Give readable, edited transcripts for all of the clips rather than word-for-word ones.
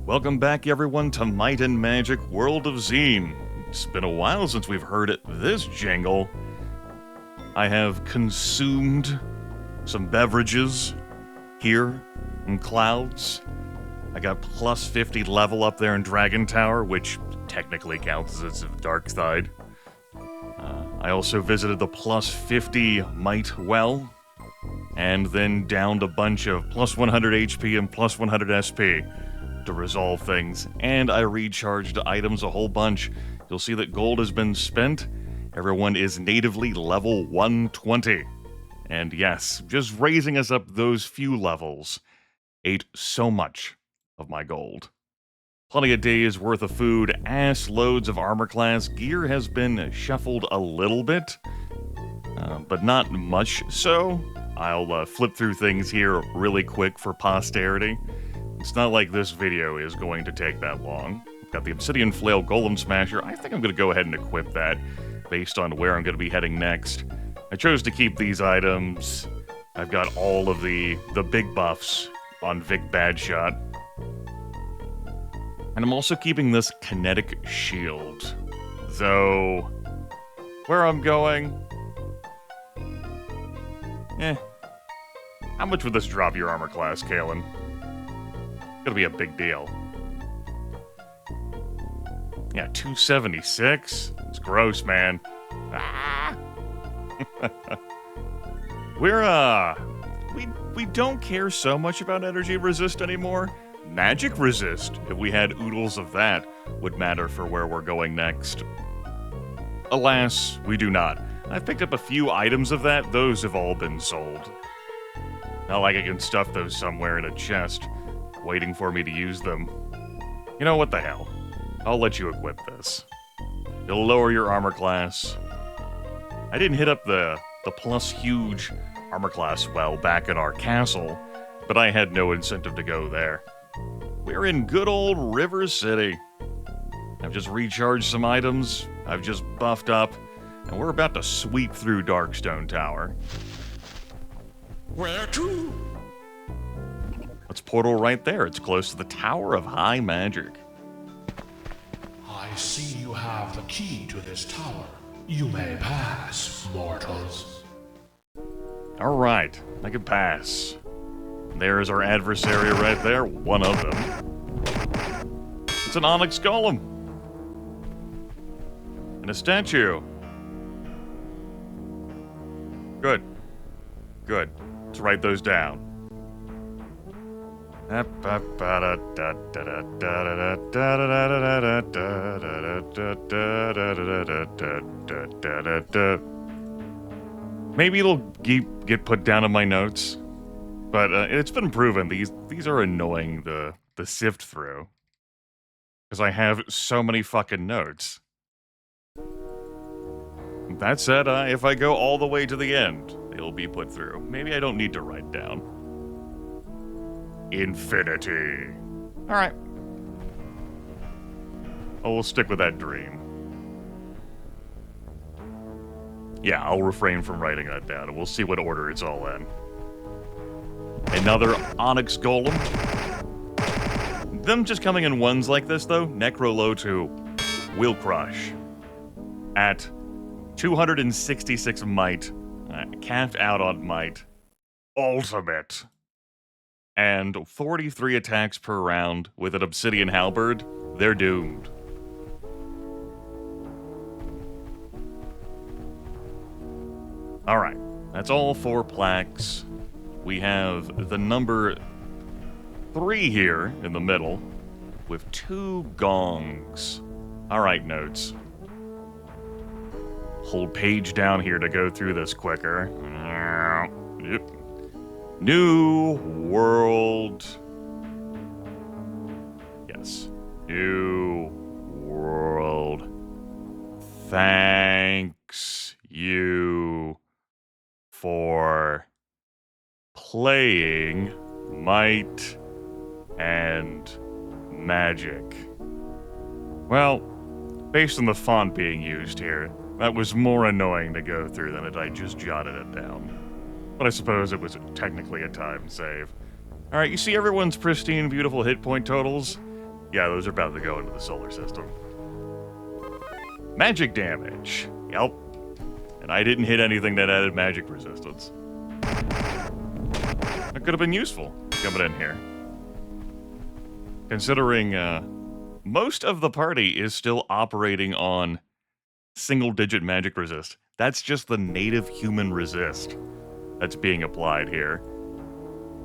Welcome back, everyone, to Might and Magic World of Xeen. It's been a while since we've heard this jingle. I have consumed some beverages here in Clouds. I got plus 50 level up there in Dragon Tower, which technically counts as its dark side. I also visited the plus 50 Might Well, and then downed a bunch of plus 100 HP and plus 100 SP to resolve things, and I recharged items a whole bunch. You'll see that gold has been spent. Everyone is natively level 120. And yes, just raising us up those few levels ate so much of my gold. Plenty of days worth of food, ass loads of armor class. Gear has been shuffled a little bit, but not much so. I'll flip through things here really quick for posterity. It's not like this video is going to take that long. I've got the Obsidian Flail Golem Smasher. I think I'm going to go ahead and equip that based on where I'm going to be heading next. I chose to keep these items. I've got all of the big buffs on Vic Badshot. And I'm also keeping this kinetic shield. Though, where I'm going... How much would this drop your armor class, Kalen? Gonna be a big deal. Yeah, 276? It's gross, man. Ah! We don't care so much about energy resist anymore. Magic resist, if we had oodles of that, would matter for where we're going next. Alas, we do not. I've picked up a few items of that. Those have all been sold. Not like I can stuff those somewhere in a chest, waiting for me to use them. You know, what the hell? I'll let you equip this. It'll lower your armor class. I didn't hit up the plus huge armor class well back in our castle, but I had no incentive to go there. We're in good old River City. I've just recharged some items, I've just buffed up, and we're about to sweep through Darkstone Tower. Where to? It's portal right there. It's close to the Tower of High Magic. I see you have the key to this tower. You may pass, mortals. Alright, I can pass. There's our adversary right there, one of them. It's an Onyx Golem. And a statue. Good. Good. Let's write those down. Maybe it'll get put down in my notes, but it's been proven these are annoying to sift through, because I have so many fucking notes. That said, if I go all the way to the end, they'll be put through. Maybe I don't need to write down. Infinity. Alright. Oh, we'll stick with that dream. Yeah, I'll refrain from writing that down, and we'll see what order it's all in. Another Onyx Golem. Them just coming in ones like this, though, Necrolo 2 will crush. At 266 might, capped out on might, ultimate, and 43 attacks per round with an Obsidian Halberd, they're doomed. Alright, that's all 4 plaques. We have the number 3 here in the middle, with 2 gongs. Alright, notes. Hold page down here to go through this quicker. Yep. New World. Yes. New World. Thanks you for playing Might and Magic. Well, based on the font being used here, that was more annoying to go through than if I just jotted it down. But I suppose it was technically a time save. Alright, you see everyone's pristine, beautiful hit point totals? Yeah, those are about to go into the solar system. Magic damage. Yep. And I didn't hit anything that added magic resistance. That could have been useful coming in here. Considering most of the party is still operating on single-digit magic resist. That's just the native human resist that's being applied here.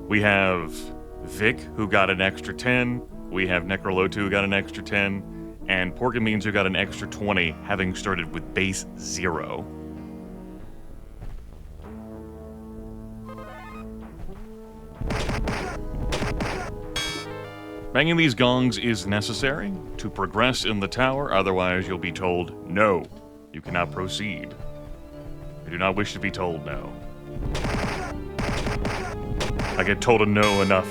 We have Vic, who got an extra 10. We have Necrolotu, who got an extra 10. And Porkameans, who got an extra 20, having started with base 0. Banging these gongs is necessary to progress in the tower, otherwise you'll be told, no, you cannot proceed. I do not wish to be told no. I get told a no enough.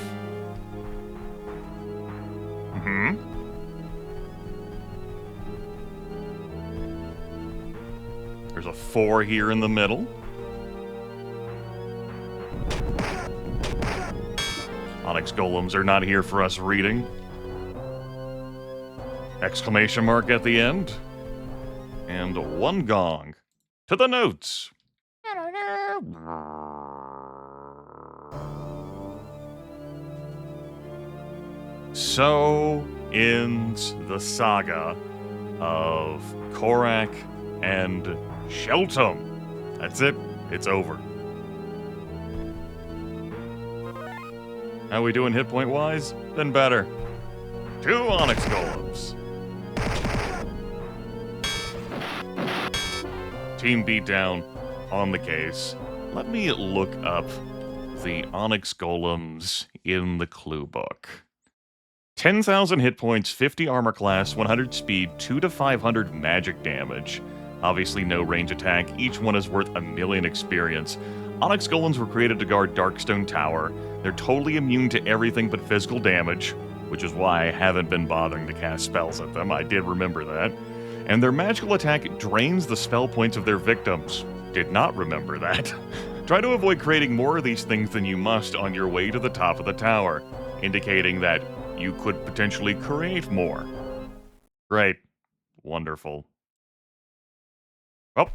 There's a 4 here in the middle. Onyx golems are not here for us reading. Exclamation mark at the end. And 1 gong. To the notes. So ends the saga of Korak and Sheltum. That's it. It's over. How we doing hit point wise? Been better. 2 Onyx golems. Team beatdown on the case. Let me look up the Onyx golems in the clue book. 10,000 hit points, 50 armor class, 100 speed, 2 to 500 magic damage. Obviously no range attack. Each one is worth 1,000,000 experience. Onyx golems were created to guard Darkstone Tower. They're totally immune to everything but physical damage, which is why I haven't been bothering to cast spells at them. I did remember that. And their magical attack drains the spell points of their victims. Did not remember that. Try to avoid creating more of these things than you must on your way to the top of the tower, indicating that you could potentially create more. Great. Wonderful. Oh.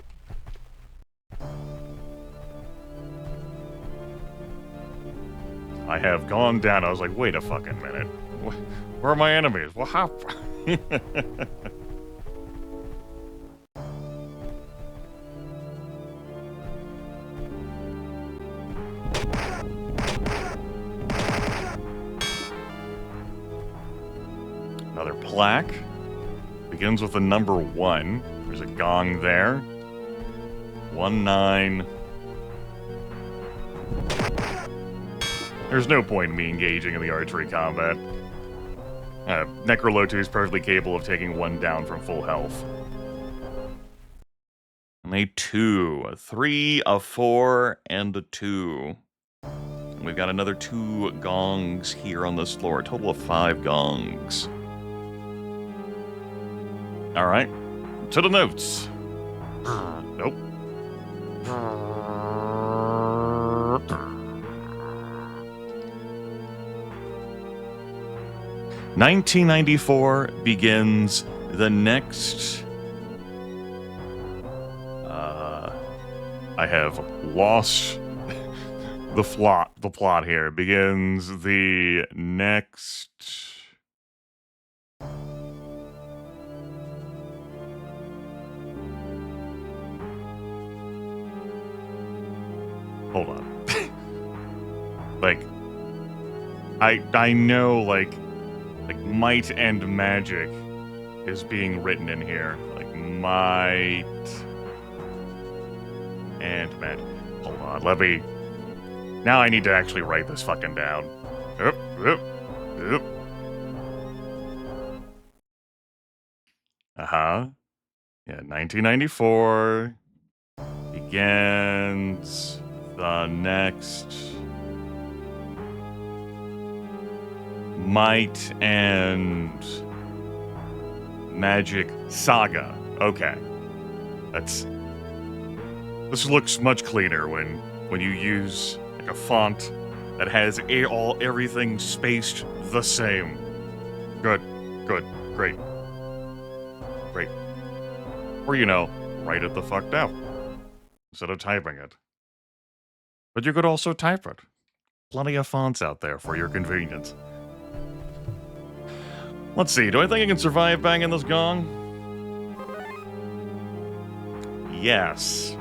I have gone down. I was like, wait a fucking minute. Where are my enemies? What happened? Another plaque. Begins with the number 1. There's a gong there. 1-9. There's no point in me engaging in the archery combat. Necrolotu is perfectly capable of taking 1 down from full health. And a 2, a 3, a 4, and a 2. And we've got another 2 gongs here on this floor. A total of 5 gongs. Alright. To the notes. Nope. 1994 begins the next... I have lost the plot here. Begins the next... Hold on. Like, I know, like might and magic is being written in here. Like, might and magic. Hold on, let me... Now I need to actually write this fucking down. Uh-huh. Yeah, 1994 begins the next... Might and Magic Saga. Okay. This looks much cleaner when you use like a font that has everything spaced the same. Good. Good. Great. Great. Or, you know, write it the fuck down instead of typing it. But you could also type it. Plenty of fonts out there for your convenience. Let's see, do I think I can survive banging this gong? Yes.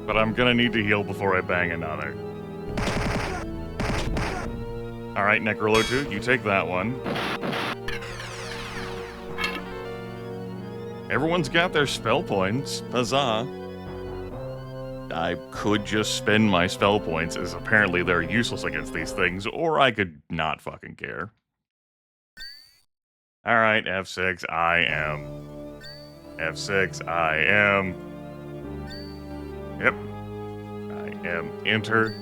But I'm gonna need to heal before I bang another. Alright, Necrolo 2, you take that one. Everyone's got their spell points. Huzzah. I could just spend my spell points, as apparently they're useless against these things, or I could not fucking care. Alright, F6, I am. F6, I am. Yep. I am enter.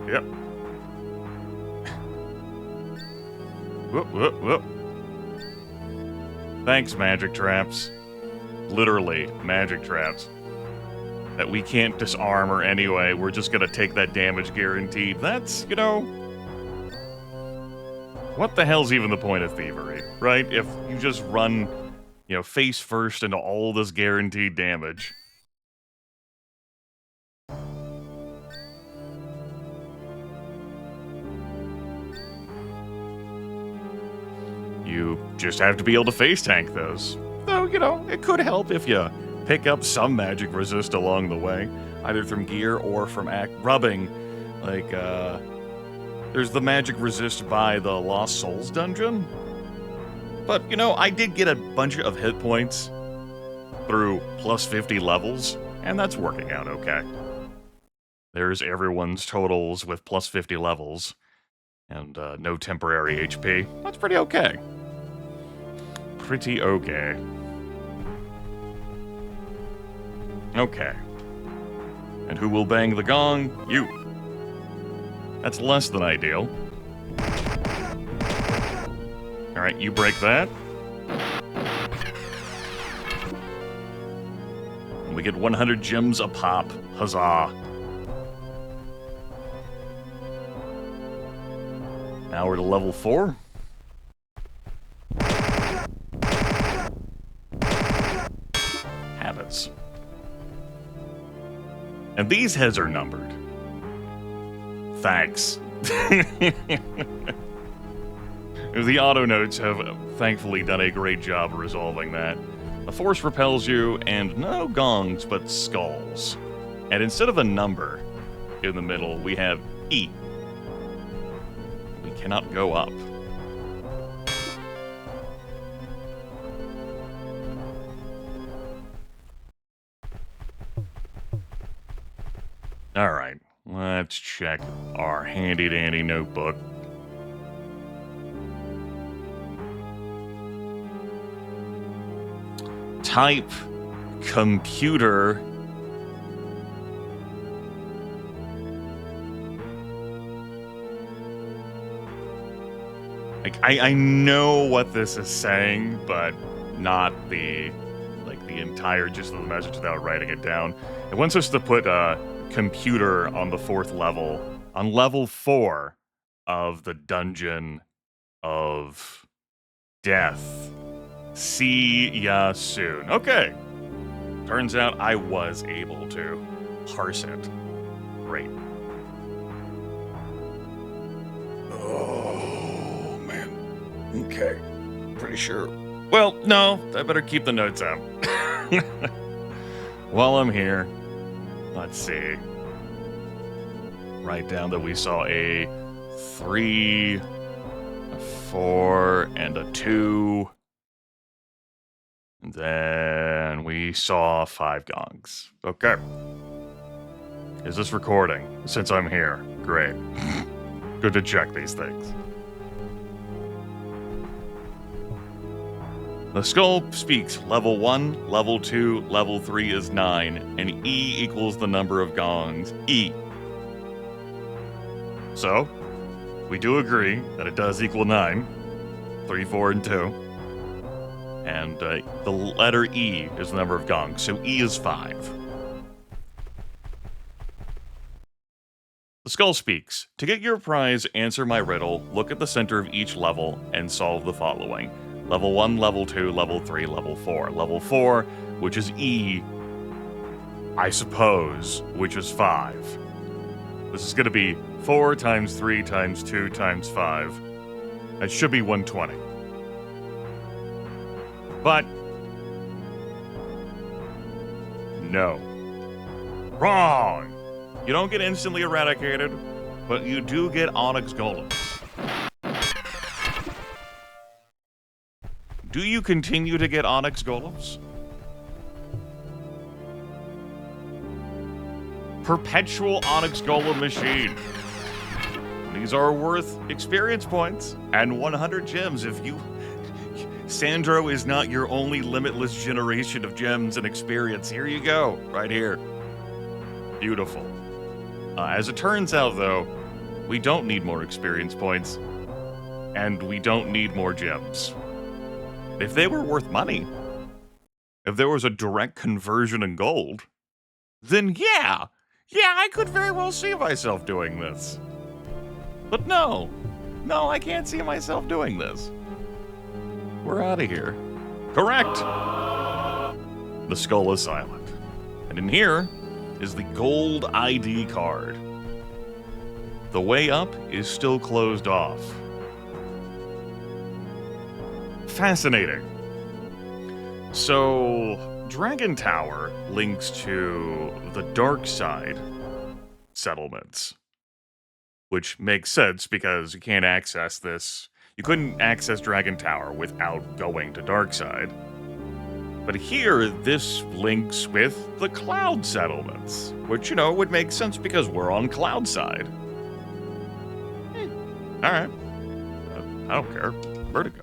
Yep. Whoop, whoop, whoop. Thanks, magic traps. Literally, magic traps. That we can't disarm or anyway, we're just gonna take that damage guaranteed. That's, you know... What the hell's even the point of thievery, right? If you just run, you know, face first into all this guaranteed damage. You just have to be able to face tank those. Though, you know, it could help if you pick up some magic resist along the way, either from gear or from rubbing. Like, there's the magic resist by the Lost Souls dungeon. But, you know, I did get a bunch of hit points through plus 50 levels, and that's working out okay. There's everyone's totals with plus 50 levels, and no temporary HP. That's pretty okay. Pretty okay. Okay. And who will bang the gong? You. That's less than ideal. Alright, you break that. And we get 100 gems a pop. Huzzah. Now we're to level 4. Habits. And these heads are numbered. Thanks. The auto notes have thankfully done a great job of resolving that. The force repels you, and no gongs, but skulls. And instead of a number in the middle, we have E. We cannot go up. Alright, let's check our handy-dandy notebook. Type computer. Like, I know what this is saying, but not the entire gist of the message without writing it down. It wants us to put computer on the 4th level, on level 4 of the Dungeon of Death. See ya soon. Okay. Turns out I was able to parse it. Great. Oh, man. Okay. Pretty sure. Well, no. I better keep the notes out. While I'm here, let's see. Write down that we saw a 3, a 4, and a 2. And then we saw 5 gongs. Okay. Is this recording? Since I'm here. Great. Good to check these things. The skull speaks level 1, level 2, level 3 is 9, and E equals the number of gongs. E. So, we do agree that it does equal 9. 3, 4, and 2. And the letter E is the number of gongs, so E is 5. The skull speaks. To get your prize, answer my riddle, look at the center of each level, and solve the following. Level 1, Level 2, Level 3, Level 4. Level 4, which is E, I suppose, which is 5. This is going to be 4 times 3 times 2 times 5. That should be 120. But no. Wrong! You don't get instantly eradicated, but you do get Onyx Golems. Do you continue to get Onyx Golems? Perpetual Onyx Golem Machine. These are worth experience points and 100 gems if you... Sandro is not your only limitless generation of gems and experience. Here you go, right here. Beautiful. As it turns out, though, we don't need more experience points, and we don't need more gems. If they were worth money, if there was a direct conversion in gold, then yeah, I could very well see myself doing this. But no, I can't see myself doing this. We're out of here. Correct! The skull is silent. And in here is the gold ID card. The way up is still closed off. Fascinating. So, Dragon Tower links to the dark side settlements. Which makes sense because you can't access this. You couldn't access Dragon Tower without going to Darkside. But here, this links with the Cloud settlements, which, would make sense because we're on Cloud side. Alright. I don't care. Vertigo.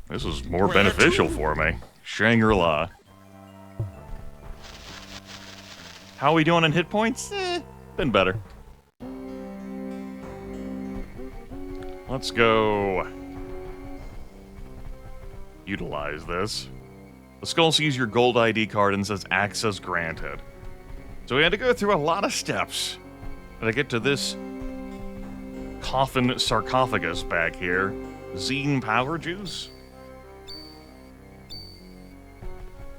This is more beneficial for me. Shangri-La. How are we doing on hit points? Been better. Let's go utilize this. The skull sees your gold ID card and says access granted. So we had to go through a lot of steps to get to this coffin sarcophagus back here. Xeen power juice.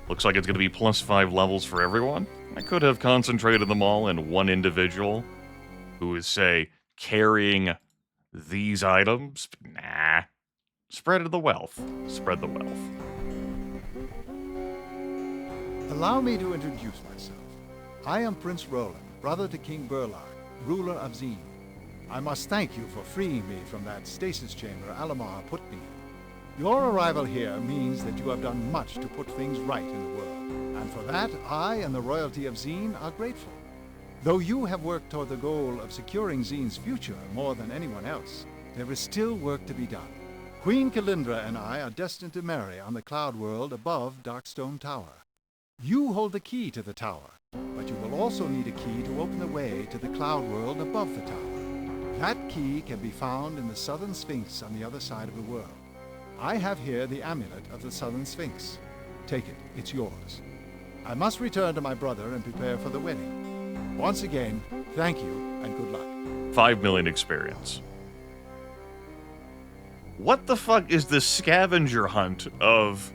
Looks like it's going to be +5 levels for everyone. I could have concentrated them all in one individual who is, say, carrying these items. Nah. Spread the wealth. Spread the wealth. Allow me to introduce myself. I am Prince Roland, brother to King Burlark, ruler of Xeen. I must thank you for freeing me from that stasis chamber Alamar put me in. Your arrival here means that you have done much to put things right in the world, and for that I and the royalty of Xeen are grateful. Though you have worked toward the goal of securing Xeen's future more than anyone else, there is still work to be done. Queen Kalindra and I are destined to marry on the cloud world above Darkstone Tower. You hold the key to the tower, but you will also need a key to open the way to the cloud world above the tower. That key can be found in the Southern Sphinx on the other side of the world. I have here the amulet of the Southern Sphinx. Take it, it's yours. I must return to my brother and prepare for the wedding. Once again, thank you and good luck. 5 million experience. What the fuck is this scavenger hunt of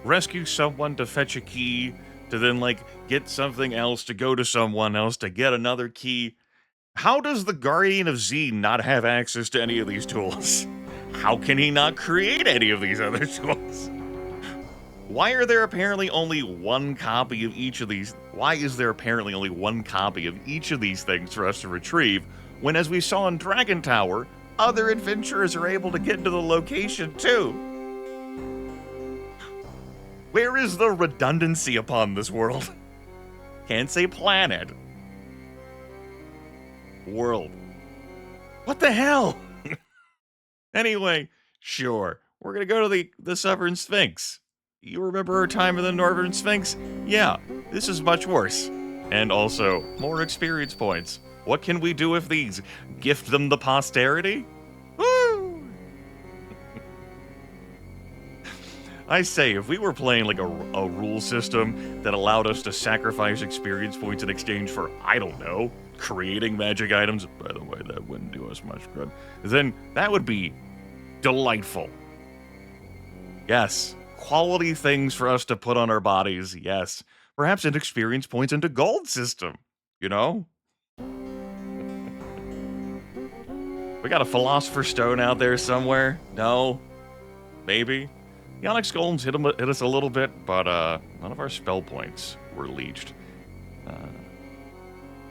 rescue someone to fetch a key, to then, get something else, to go to someone else, to get another key? How does the Guardian of Xeen not have access to any of these tools? How can he not create any of these other tools? Why are there apparently only one copy of each of these? Why is there apparently only one copy of each of these things for us to retrieve, when, as we saw in Dragon Tower, other adventurers are able to get into the location too? Where is the redundancy upon this world? Can't say planet. World. What the hell? Anyway, sure, we're gonna go to the Southern Sphinx. You remember our time in the Northern Sphinx? Yeah, this is much worse. And also, more experience points. What can we do with these? Gift them to posterity? Woo! I say, if we were playing like a rule system that allowed us to sacrifice experience points in exchange for, I don't know, creating magic items, by the way, that wouldn't do us much good, then that would be delightful. Yes, quality things for us to put on our bodies, yes. Perhaps an experience points into gold system, you know? We got a Philosopher's Stone out there somewhere? No? Maybe? The Onyx Golems hit us a little bit, but none of our spell points were leached.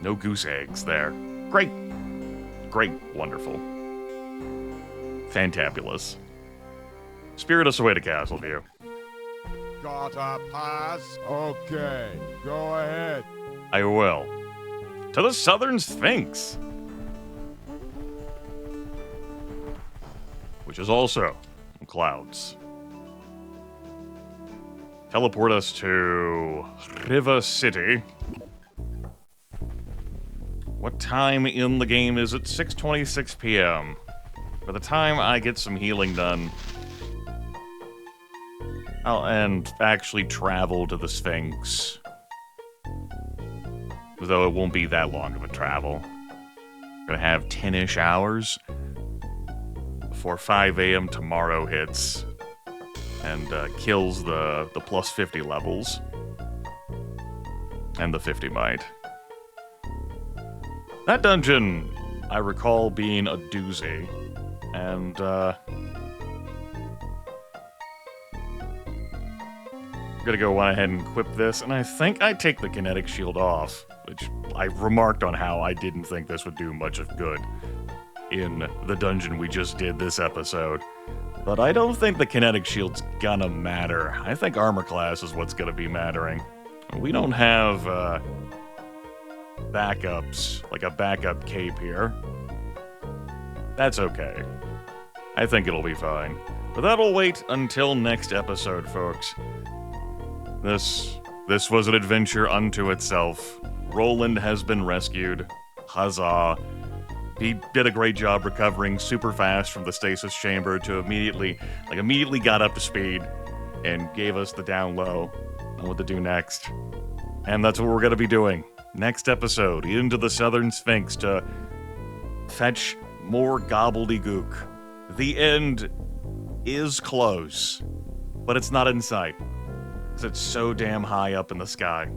No goose eggs there. Great. Great. Wonderful. Fantabulous. Spirit us away to Castleview. Gotta pass? Okay, go ahead. I will. To the Southern Sphinx. Which is also in clouds. Teleport us to River City. What time in the game is it? 6:26 p.m. By the time I get some healing done, and actually travel to the Sphinx. Though it won't be that long of a travel. Gonna have 10-ish hours before 5 a.m. tomorrow hits and kills the plus 50 levels and the 50 might. That dungeon, I recall being a doozy, and I'm gonna go on ahead and equip this, and I think I take the kinetic shield off, which I remarked on how I didn't think this would do much of good in the dungeon we just did this episode. But I don't think the kinetic shield's gonna matter. I think armor class is what's gonna be mattering. We don't have backups, like a backup cape here. That's okay. I think it'll be fine. But that'll wait until next episode, folks. This was an adventure unto itself. Roland has been rescued. Huzzah. He did a great job recovering super fast from the stasis chamber to immediately got up to speed and gave us the down low on what to do next. And that's what we're going to be doing. Next episode, into the Southern Sphinx to fetch more gobbledygook. The end is close, but it's not in sight, because it's so damn high up in the sky.